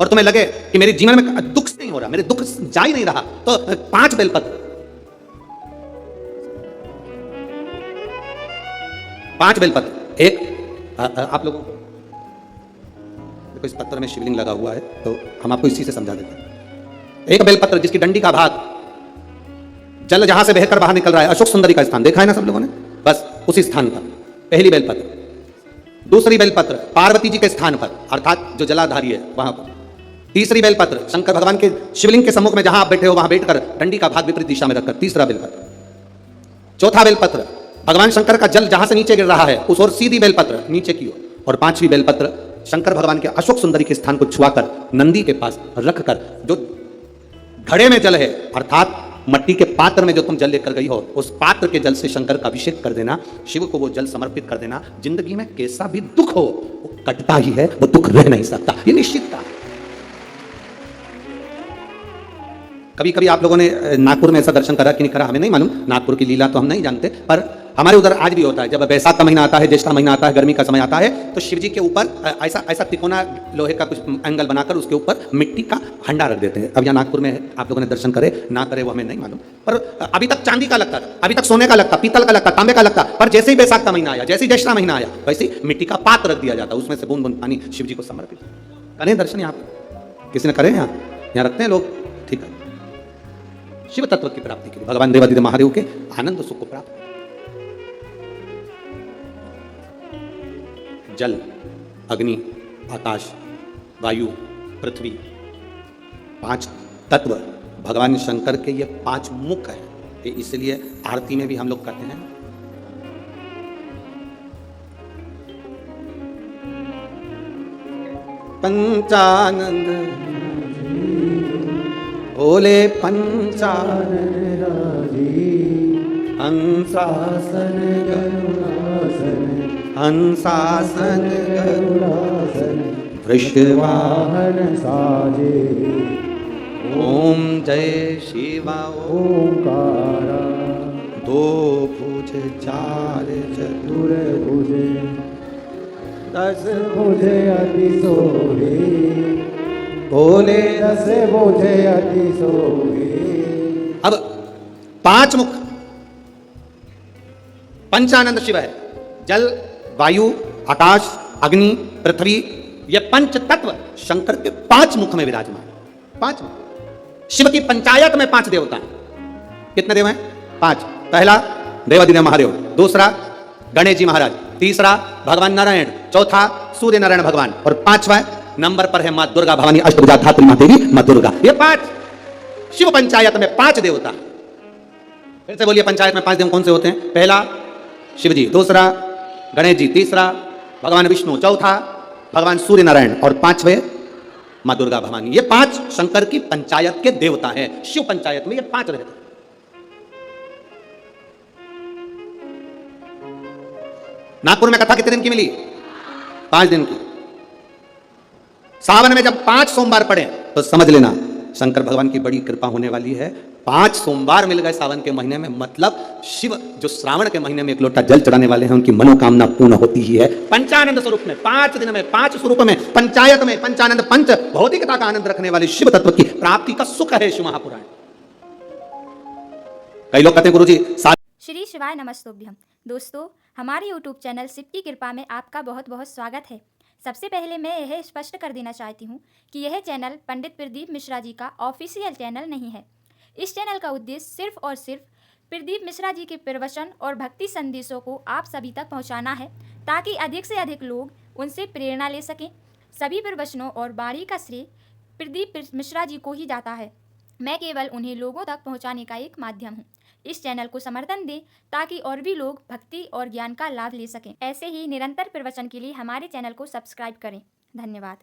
और तुम्हें लगे कि मेरे जीवन में दुख नहीं हो रहा, मेरे दुख जा ही नहीं रहा, तो 5 बेलपत्र, 5 बेलपत्र। एक आप लोगों को देखो इस पत्थर में शिवलिंग लगा हुआ है, तो हम आपको इसी से समझा देते हैं। एक बेलपत्र जिसकी डंडी का भाग जल जहां से बहकर बाहर निकल रहा है, अशोक सुंदरी का स्थान देखा है ना सब लोगों ने, बस उसी स्थान पर पहली बेलपत्र। दूसरी बेलपत्र पार्वती जी के स्थान पर, अर्थात जो जलाधारी है वहां पर। तीसरी बेलपत्र शंकर भगवान के शिवलिंग के सम्मुख में जहां आप बैठे हो वहां बैठकर डंडी का भाग विपरीत दिशा में रखकर, तीसरा बेलपत्र। चौथा बेलपत्र भगवान शंकर का जल जहां से नीचे गिर रहा है उस ओर सीधी बेलपत्र नीचे की ओर। और पांचवी बेलपत्र शंकर भगवान के अशोक सुंदरी के स्थान को छुआकर नंदी के पास रखकर, जो घड़े में जल है अर्थात मट्टी के पात्र में जो तुम जल लेकर गई हो, उस पात्र के जल से शंकर का अभिषेक कर देना, शिव को वो जल समर्पित कर देना। जिंदगी में कैसा भी दुख हो वो कटता ही है, वो दुख रह नहीं सकता, ये निश्चितता। कभी कभी आप लोगों ने नागपुर में ऐसा दर्शन करा कि नहीं करा हमें नहीं मालूम, नागपुर की लीला तो हम नहीं जानते, पर हमारे उधर आज भी होता है। जब बैसाख का महीना आता है, ज्येष्ठ महीना आता है, गर्मी का समय आता है, तो शिव जी के ऊपर ऐसा तिकोना लोहे का कुछ एंगल बनाकर उसके ऊपर मिट्टी का हंडा रख देते हैं। अब यहाँ नागपुर में आप लोगों ने दर्शन करे ना करे वो हमें नहीं मालूम, पर अभी तक चांदी का लगता था, अभी तक सोने का लगता, पीतल का लगता, तांबे का लगता, पर जैसे ही बैसाख का महीना आया, जैसे ही ज्येष्ठ महीना आया, वैसे ही मिट्टी का पात्र रख दिया जाता, उसमें से बूंद बूंद पानी शिव जी को समर्पित। करें दर्शन यहाँ पर, किसी ने करे यहाँ रखते हैं लोग, ठीक है। शिव तत्व की प्राप्ति के लिए भगवान देवादिदेव महादेव के आनंद सुख को प्राप्त। जल, अग्नि, आकाश, वायु, पृथ्वी, 5 तत्व भगवान शंकर के ये 5 मुख है। ये इसलिए आरती में भी हम लोग करते हैं। पंचानंद भोले पंचानन हंसासन गरुड़ासन, हंसासन गरुड़ासन, वृषवाहन साजे, ओम जय शिवा ओंकारा, 2 भुज 4 चतुर्भुज, 10 भुज अति सोहे, भोले 10 भुज अति सोहे। अब 5 मुख पंचानंद शिव है। जल, वायु, आकाश, अग्नि, पृथ्वी, ये 5 तत्व शंकर के 5 मुख में विराजमान। 5 मुख। शिव की पंचायत में 5 देवता हैं। कितने देव हैं? 5। पहला देवादिदेव महादेव, दूसरा गणेश जी महाराज, तीसरा भगवान नारायण, चौथा सूर्य नारायण भगवान, और 5वां नंबर पर है मां दुर्गा भवानी अष्टभुजा धात्री मां देवी मां दुर्गा। ये 5 शिव पंचायत में 5 देवता। फिर से बोलिए, पंचायत में 5 देव कौन से होते हैं? पहला शिव जी, दूसरा गणेश जी, तीसरा भगवान विष्णु, चौथा भगवान सूर्य नारायण, और 5वें मां दुर्गा भवानी। ये 5 शंकर की पंचायत के देवता हैं। शिव पंचायत में ये 5 रहते हैं। नागपुर में कथा कितने दिन की मिली? 5 दिन की। सावन में जब 5 सोमवार पड़े तो समझ लेना शंकर भगवान की बड़ी कृपा होने वाली है। 5 सोमवार मिल गए सावन के महीने में, मतलब शिव जो श्रावण के महीने में 1 लोटा जल चढ़ाने वाले हैं उनकी मनोकामना पूर्ण होती ही है। पंचानंद स्वरूप में 5 दिन में 5 स्वरूप में पंचायत में पंचानंद पंच भौतिकता का आनंद रखने वाले शिव तत्व की प्राप्ति का सुख है शिव महापुराण। कई लोग कहते हैं गुरुजी श्री शिवाय नमस्तुभ्यम। दोस्तों, हमारे YouTube चैनल शिव की कृपा में आपका बहुत बहुत स्वागत है। सबसे पहले मैं यह स्पष्ट कर देना चाहती हूँ कि यह चैनल पंडित प्रदीप मिश्रा जी का ऑफिशियल चैनल नहीं है। इस चैनल का उद्देश्य सिर्फ और सिर्फ प्रदीप मिश्रा जी के प्रवचन और भक्ति संदेशों को आप सभी तक पहुँचाना है, ताकि अधिक से अधिक लोग उनसे प्रेरणा ले सकें। सभी प्रवचनों और वाणी का श्रेय प्रदीप मिश्रा जी को ही जाता है। मैं केवल उन्हें लोगों तक पहुँचाने का एक माध्यम हूँ। इस चैनल को समर्थन दें ताकि और भी लोग भक्ति और ज्ञान का लाभ ले सकें। ऐसे ही निरंतर प्रवचन के लिए हमारे चैनल को सब्सक्राइब करें। धन्यवाद।